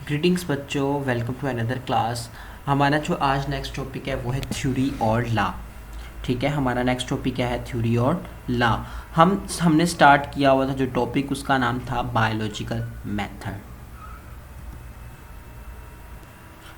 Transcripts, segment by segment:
Greetings बच्चों, welcome to another class. हमारा जो आज नेक्स्ट टॉपिक है वो है थ्योरी और लॉ। ठीक है, हमारा नेक्स्ट टॉपिक क्या है? थ्योरी और लॉ। हमने स्टार्ट किया हुआ था जो टॉपिक, उसका नाम था बायोलॉजिकल मेथड।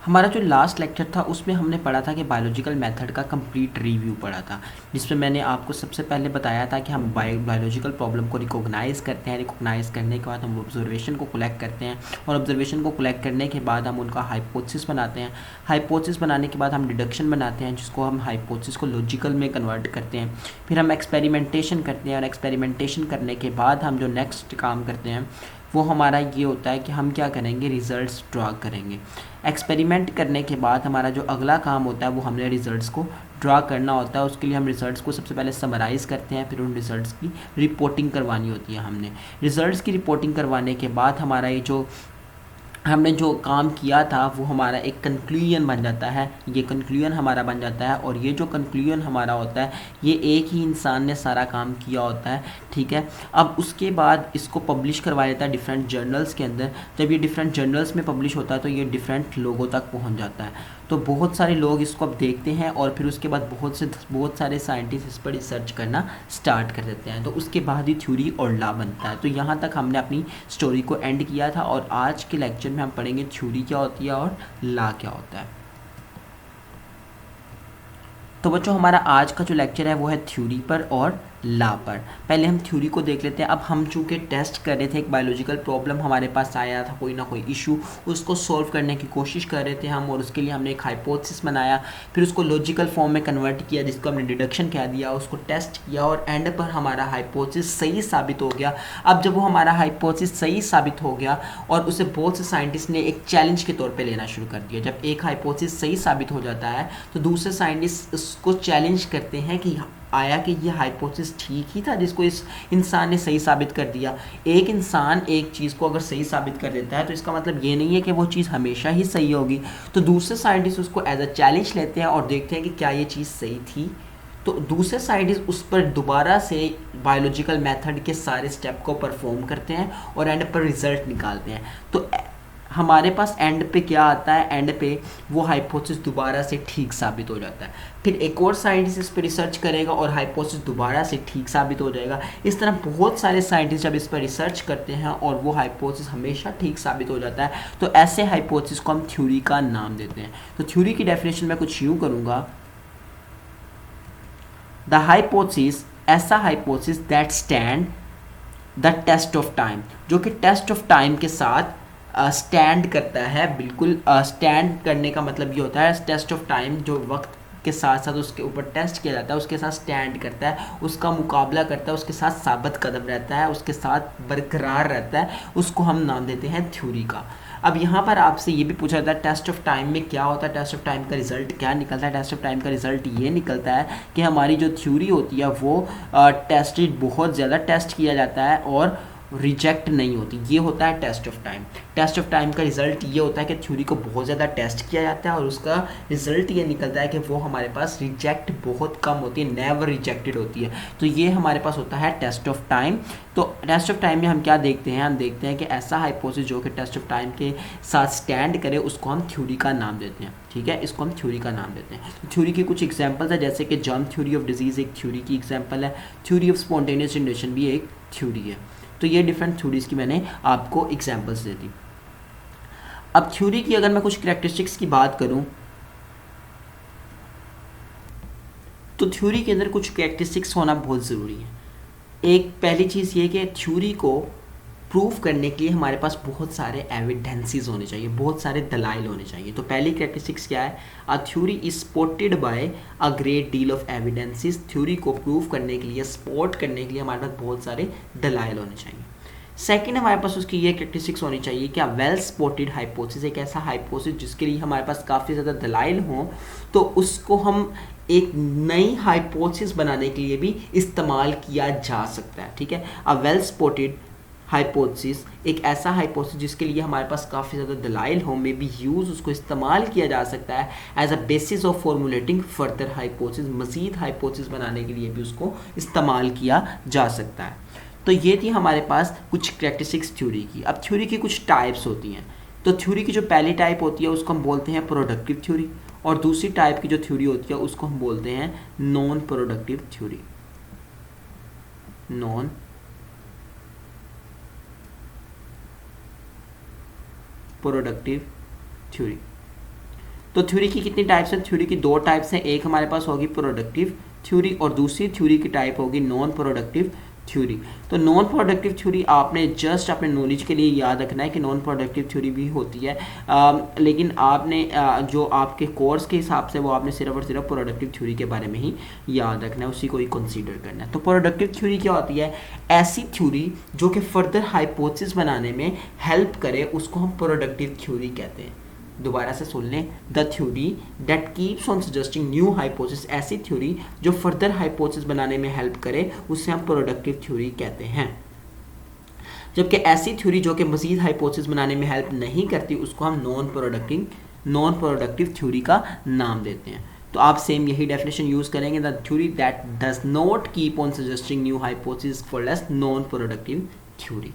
हमारा जो लास्ट लेक्चर था उसमें हमने पढ़ा था कि बायोलॉजिकल मेथड का कंप्लीट रिव्यू पढ़ा था, जिसमें मैंने आपको सबसे पहले बताया था कि हम बायोलॉजिकल प्रॉब्लम को रिकॉग्नाइज़ करते हैं। रिकॉग्नाइज़ करने के बाद हम ऑब्जर्वेशन को कलेक्ट करते हैं, और ऑब्जर्वेशन को कलेक्ट करने के बाद हम उनका हाइपोथेसिस बनाते हैं। हाइपोथेसिस बनाने के बाद हम डिडक्शन बनाते हैं, जिसको हम हाइपोथेसिस को लॉजिकल में कन्वर्ट करते हैं। फिर हम एक्सपेरिमेंटेशन करते हैं, और एक्सपेरिमेंटेशन करने के बाद हम जो नेक्स्ट काम करते हैं वो हमारा ये होता है कि हम क्या करेंगे? रिज़ल्ट्स ड्रा करेंगे। एक्सपेरिमेंट करने के बाद हमारा जो अगला काम होता है वो हमने रिज़ल्ट्स को ड्रा करना होता है। उसके लिए हम रिज़ल्ट्स को सबसे पहले समराइज़ करते हैं, फिर उन रिज़ल्ट्स की रिपोर्टिंग करवानी होती है हमने। रिज़ल्ट्स की रिपोर्टिंग करवाने के बाद हमारा ये जो हमने जो काम किया था वो हमारा एक कंक्लूजन बन जाता है। ये कंक्लूजन हमारा बन जाता है, और ये जो कंक्लूजन हमारा होता है ये एक ही इंसान ने सारा काम किया होता है। ठीक है, अब उसके बाद इसको पब्लिश करवा देता है डिफरेंट जर्नल्स के अंदर। जब ये डिफरेंट जर्नल्स में पब्लिश होता है तो ये डिफरेंट लोगों तक पहुंच जाता है। तो बहुत सारे लोग इसको अब देखते हैं, और फिर उसके बाद बहुत सारे साइंटिस्ट इस पर रिसर्च करना स्टार्ट कर देते हैं। तो उसके बाद ही थ्योरी और लॉ बनता है। तो यहाँ तक हमने अपनी स्टोरी को एंड किया था, और आज के लेक्चर में हम पढ़ेंगे थ्योरी क्या होती है और लॉ क्या होता है। तो बच्चों, हमारा आज का जो लेक्चर है वो है थ्योरी पर और लॉ पर। पहले हम थ्योरी को देख लेते हैं। अब हम चूँकि टेस्ट कर रहे थे, एक बायोलॉजिकल प्रॉब्लम हमारे पास आया था, कोई ना कोई इशू, उसको सॉल्व करने की कोशिश कर रहे थे हम, और उसके लिए हमने एक हाइपोथेसिस बनाया, फिर उसको लॉजिकल फॉर्म में कन्वर्ट किया, जिसको हमने डिडक्शन कह दिया, उसको टेस्ट किया, और एंड पर हमारा हाइपोथेसिस सही साबित हो गया। अब जब वो हमारा हाइपोथेसिस सही साबित हो गया, और उसे बहुत से साइंटिस्ट ने एक चैलेंज के तौर पर लेना शुरू कर दिया। जब एक हाइपोथेसिस सही साबित हो जाता है तो दूसरे साइंटिस्ट उसको चैलेंज करते हैं कि आया कि ये हाइपोथेसिस ठीक ही था जिसको इस इंसान ने सही साबित कर दिया। एक इंसान एक चीज़ को अगर सही साबित कर देता है तो इसका मतलब ये नहीं है कि वो चीज़ हमेशा ही सही होगी। तो दूसरे साइंटिस्ट उसको एज अ चैलेंज लेते हैं और देखते हैं कि क्या ये चीज़ सही थी। तो दूसरे साइंटिस्ट उस पर दोबारा से बायोलॉजिकल मेथड के सारे स्टेप को परफॉर्म करते हैं और एंड पर रिजल्ट निकालते हैं। तो हमारे पास एंड पे क्या आता है? एंड पे वो हाइपोथेसिस दोबारा से ठीक साबित हो जाता है। फिर एक और साइंटिस्ट इस पर रिसर्च करेगा और हाइपोथेसिस दोबारा से ठीक साबित हो जाएगा। इस तरह बहुत सारे साइंटिस्ट जब इस पर रिसर्च करते हैं और वो हाइपोथेसिस हमेशा ठीक साबित हो जाता है, तो ऐसे हाइपोथेसिस को हम थ्योरी का नाम देते हैं। तो थ्योरी की डेफिनेशन मैं कुछ यूँ करूँगा, द हाइपोथेसिस, ऐसा hypothesis that stand the test of time, जो कि टेस्ट ऑफ टाइम के साथ स्टैंड करता है। बिल्कुल स्टैंड करने का मतलब ये होता है, टेस्ट ऑफ टाइम जो वक्त के साथ साथ उसके ऊपर टेस्ट किया जाता है उसके साथ स्टैंड करता है, उसका मुकाबला करता है, उसके साथ साबित कदम रहता है, उसके साथ बरकरार रहता है, उसको हम नाम देते हैं थ्योरी का। अब यहाँ पर आपसे ये भी पूछा जाता है टेस्ट ऑफ टाइम में क्या होता है, टेस्ट ऑफ टाइम का रिजल्ट क्या निकलता है? टेस्ट ऑफ टाइम का रिजल्ट ये निकलता है कि हमारी जो थ्योरी होती है वो टेस्टेड, बहुत ज़्यादा टेस्ट किया जाता है और रिजेक्ट नहीं होती। ये होता है test of time. Test of time का रिजल्ट ये होता है कि थ्योरी को बहुत ज़्यादा टेस्ट किया जाता है और उसका रिजल्ट ये निकलता है कि वो हमारे पास रिजेक्ट बहुत कम होती है, नेवर रिजेक्टेड होती है। तो ये हमारे पास होता है टेस्ट ऑफ टाइम। तो टेस्ट ऑफ टाइम में हम क्या देखते हैं? हम देखते हैं कि ऐसा हाइपोथेसिस जो कि टेस्ट ऑफ टाइम के साथ स्टैंड करे उसको हम थ्योरी का नाम देते हैं। ठीक है, इसको हम थ्योरी का नाम देते हैं। तो थ्योरी की कुछ एग्जाम्पल्स है, जैसे कि जर्म थ्योरी ऑफ डिजीज़ एक थ्योरी की एग्जाम्पल है, थ्योरी ऑफ स्पॉन्टेनियस जनरेशन भी एक थ्योरी है। तो ये डिफरेंट थ्योरीज की मैंने आपको एग्जांपल्स दे दी। अब थ्योरी की अगर मैं कुछ कैरेक्टरिस्टिक्स की बात करूं, तो थ्योरी के अंदर कुछ कैरेक्टरिस्टिक्स होना बहुत ज़रूरी है। एक पहली चीज़ ये कि थ्योरी को प्रूव करने के लिए हमारे पास बहुत सारे एविडेंसेस होने चाहिए, बहुत सारे दलाइल होने चाहिए। तो पहली कैरेक्टरिस्टिक्स क्या है? A theory is supported by a great deal of evidences. Theory को प्रूव करने के लिए, सपोर्ट करने के लिए हमारे पास बहुत सारे दलाइल होने चाहिए। सेकंड, हमारे पास उसकी ये कैरेक्टरिस्टिक्स होनी चाहिए कि वेल सपोर्टेड हाइपोथेसिस, एक ऐसा हाइपोथेसिस जिसके लिए हमारे पास काफ़ी ज़्यादा दलाइल हों, तो उसको हम एक नई हाइपोथेसिस बनाने के लिए भी इस्तेमाल किया जा सकता है। ठीक है, अ वेल सपोर्टेड हाइपोथेसिस, एक ऐसा हाइपोथेसिस जिसके लिए हमारे पास काफ़ी ज़्यादा दलाइल हो, में भी यूज़, उसको इस्तेमाल किया जा सकता है as a basis of formulating further hypothesis, मज़ीद हाइपोथेसिस बनाने के लिए भी उसको इस्तेमाल किया जा सकता है। तो ये थी हमारे पास कुछ कैरेक्टरिस्टिक्स थ्योरी की। अब थ्योरी की कुछ टाइप्स होती हैं। तो थ्योरी की जो पहली टाइप होती है उसको हम बोलते हैं प्रोडक्टिव थ्योरी, और दूसरी टाइप की जो थ्योरी होती है उसको हम बोलते हैं non productive theory. Non productive theory. तो थ्योरी की कितनी टाइप्स हैं? थ्योरी की दो टाइप्स हैं, एक हमारे पास होगी प्रोडक्टिव थ्योरी और दूसरी थ्योरी की टाइप होगी नॉन प्रोडक्टिव थ्योरी। तो नॉन प्रोडक्टिव थ्योरी आपने जस्ट अपने नॉलेज के लिए याद रखना है कि नॉन प्रोडक्टिव थ्योरी भी होती है, लेकिन आपने जो आपके कोर्स के हिसाब से वो आपने सिर्फ और सिर्फ प्रोडक्टिव थ्योरी के बारे में ही याद रखना है, उसी को ही कंसीडर करना है। तो प्रोडक्टिव थ्योरी क्या होती है? ऐसी थ्योरी जो कि फर्दर हाइपोथेसिस बनाने में हेल्प करे, उसको हम प्रोडक्टिव थ्योरी कहते हैं। दोबारा से सुन लें, the theory that keeps on suggesting new hypothesis, ऐसी थ्योरी जो फर्दर हाइपोथेसिस बनाने में हेल्प करे उसे हम प्रोडक्टिव थ्योरी कहते हैं। जबकि ऐसी थ्योरी जो कि मजीद हाइपोथेसिस बनाने में हेल्प नहीं करती उसको हम नॉन प्रोडक्टिव थ्योरी का नाम देते हैं। तो आप सेम यही डेफिनेशन यूज करेंगे, the theory that does not keep on suggesting new hypothesis called as non productive theory.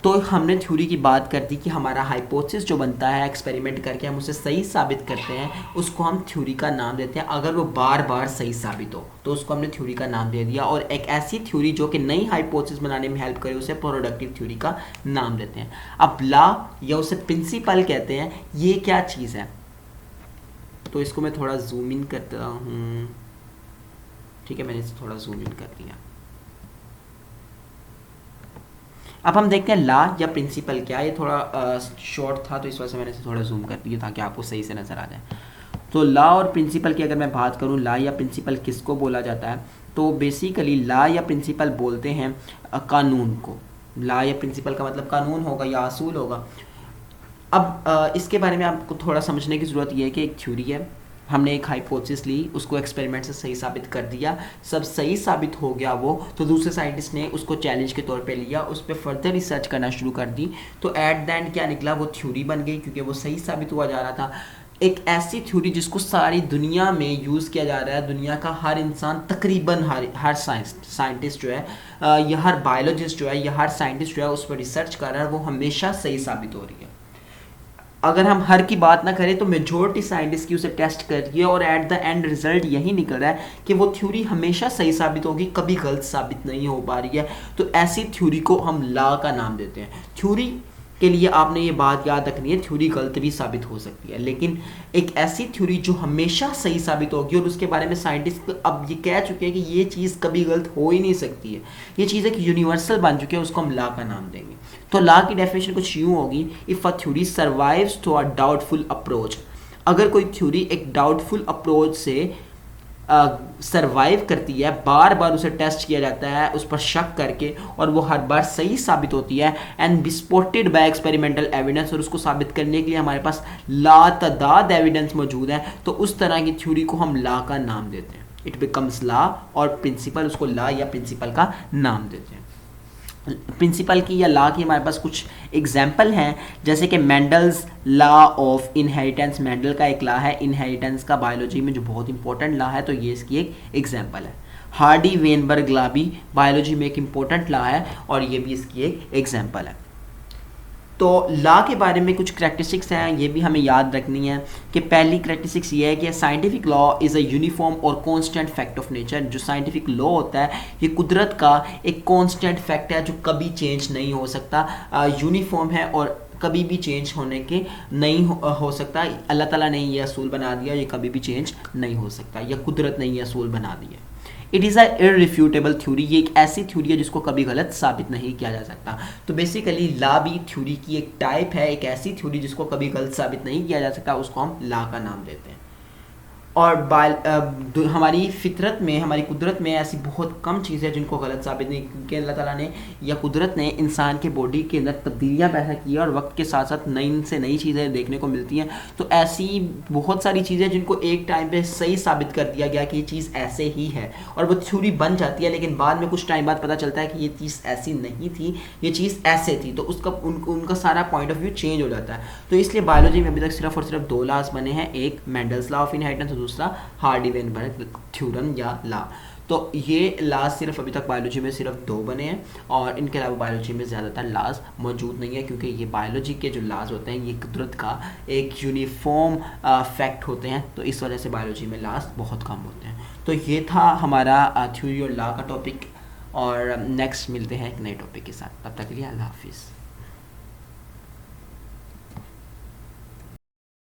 तो हमने थ्योरी की बात कर दी कि हमारा हाइपोथेसिस जो बनता है एक्सपेरिमेंट करके हम उसे सही साबित करते हैं, उसको हम थ्योरी का नाम देते हैं। अगर वो बार बार सही साबित हो तो उसको हमने थ्योरी का नाम दे दिया। और एक ऐसी थ्योरी जो कि नई हाइपोथेसिस बनाने में हेल्प करे उसे प्रोडक्टिव थ्योरी का नाम देते हैं। अब लॉ या उसे प्रिंसिपल कहते हैं, ये क्या चीज़ है? तो इसको मैं थोड़ा जूम इन करता हूँ, ठीक है, मैंने इसे थोड़ा जूम इन कर दिया। अब हम देखते हैं लॉ या प्रिंसिपल क्या है। ये थोड़ा शॉर्ट था तो इस वजह से मैंने इसे थोड़ा जूम कर दिया ताकि आपको सही से नज़र आ जाए। तो लॉ और प्रिंसिपल की अगर मैं बात करूँ, लॉ या प्रिंसिपल किसको बोला जाता है? तो बेसिकली लॉ या प्रिंसिपल बोलते हैं कानून को। लॉ या प्रिंसिपल का मतलब कानून होगा या असूल होगा। अब इसके बारे में आपको थोड़ा समझने की ज़रूरत यह है कि एक थ्योरी है, हमने एक हाइपोथेसिस ली, उसको एक्सपेरिमेंट से सही साबित कर दिया, सब सही साबित हो गया वो, तो दूसरे साइंटिस्ट ने उसको चैलेंज के तौर पे लिया, उस पर फर्दर रिसर्च करना शुरू कर दी। तो एट द एंड क्या निकला? वो थ्योरी बन गई क्योंकि वो सही साबित हुआ जा रहा था। एक ऐसी थ्योरी जिसको सारी दुनिया में यूज़ किया जा रहा है, दुनिया का हर इंसान तकरीबन हर साइंटिस्ट जो है या हर बायोलॉजिस्ट जो है या हर साइंटिस्ट जो है उस पर रिसर्च कर रहा है, वो हमेशा सही साबित हो रही है। अगर हम हर की बात ना करें तो मेजॉरिटी साइंटिस्ट की उसे टेस्ट करिए और एट द एंड रिजल्ट यही निकल रहा है कि वो थ्योरी हमेशा सही साबित होगी, कभी गलत साबित नहीं हो पा रही है। तो ऐसी थ्योरी को हम लॉ का नाम देते हैं। थ्योरी के लिए आपने ये बात याद रखनी है, थ्योरी गलत भी साबित हो सकती है, लेकिन एक ऐसी थ्योरी जो हमेशा सही साबित होगी और उसके बारे में साइंटिस्ट अब ये कह चुके हैं कि ये चीज़ कभी गलत हो ही नहीं सकती है, ये चीज़ एक यूनिवर्सल बन चुकी है, उसको हम लॉ का नाम देंगे। तो लॉ की डेफिनेशन कुछ यूँ होगी, if a theory survives to a doubtful approach. अगर कोई थ्योरी एक डाउटफुल अप्रोच से सरवाइव करती है, बार बार उसे टेस्ट किया जाता है उस पर शक करके और वो हर बार सही साबित होती है, and be supported by experimental evidence, और उसको साबित करने के लिए हमारे पास लातादाद एविडेंस मौजूद है, तो उस तरह की थ्योरी को हम लॉ का नाम देते हैं। इट बिकम्स लॉ, और प्रिंसिपल उसको लॉ या प्रिंसिपल का नाम देते हैं। प्रिंसिपल की या लॉ की हमारे पास कुछ एग्जाम्पल हैं, जैसे कि Mendel's law of inheritance. Mendel का एक लॉ है इनहेरिटेंस का, बायोलॉजी में जो बहुत इंपॉर्टेंट लॉ है, तो ये इसकी एक एग्जाम्पल है। हार्डी वेनबर्ग लॉ भी बायोलॉजी में एक इंपॉर्टेंट लॉ है और ये भी इसकी एक एग्जाम्पल है। तो लॉ के बारे में कुछ करैक्टरिस्टिक्स हैं, ये भी हमें याद रखनी है कि पहली करैक्टरिस्टिक्स ये है कि scientific law is a uniform और कांस्टेंट फैक्ट ऑफ नेचर। जो साइंटिफिक लॉ होता है ये कुदरत का एक कांस्टेंट फैक्ट है जो कभी चेंज नहीं हो सकता, यूनिफॉर्म है और कभी भी चेंज होने के नहीं हो सकता। अल्लाह ताला ने ये असूल बना दिया, ये कभी भी चेंज नहीं हो सकता, या कुदरत ने ये असूल बना दिया। इट इज़ अ इररिफ्यूटेबल थ्योरी, ये एक ऐसी थ्योरी है जिसको कभी गलत साबित नहीं किया जा सकता। तो बेसिकली लॉ भी थ्योरी की एक टाइप है, एक ऐसी थ्योरी जिसको कभी गलत साबित नहीं किया जा सकता, उसको हम लॉ का नाम देते हैं। और हमारी फितरत में, हमारी कुदरत में ऐसी बहुत कम चीज़ें हैं जिनको गलत साबित नहीं, क्योंकि अल्लाह ताला ने या कुदरत ने इंसान के बॉडी के अंदर तब्दीलियाँ पैदा की है और वक्त के साथ साथ नई से नई चीज़ें देखने को मिलती हैं। तो ऐसी बहुत सारी चीज़ें जिनको एक टाइम पे सही साबित कर दिया गया कि ये चीज़ ऐसे ही है और वो थ्योरी बन जाती है, लेकिन बाद में कुछ टाइम बाद पता चलता है कि ये चीज़ ऐसी नहीं थी, ये चीज़ ऐसे थी, तो उसका उनका सारा पॉइंट ऑफ व्यू चेंज हो जाता है। तो इसलिए बायोलॉजी में अभी तक सिर्फ और सिर्फ दो लॉज बने हैं, एक मेंडल्स लॉ ऑफ इनहेरिटेंस, दूसरा हार्डी वेनबर्ग थ्योरम या लॉ। तो ये लास्ट सिर्फ अभी तक बायोलॉजी में सिर्फ 2 बने हैं, और इनके अलावा बायोलॉजी में ज़्यादातर लास्ट मौजूद नहीं है, क्योंकि ये बायोलॉजी के जो लास्ट होते हैं ये कुदरत का एक यूनिफॉर्म फैक्ट होते हैं, तो इस वजह से बायोलॉजी में लास्ट बहुत कम होते हैं। तो ये था हमारा थ्योरी और लॉ का टॉपिक, और नेक्स्ट मिलते हैं एक नए टॉपिक के साथ। तब तक के लिए अल्लाह हाफिज़।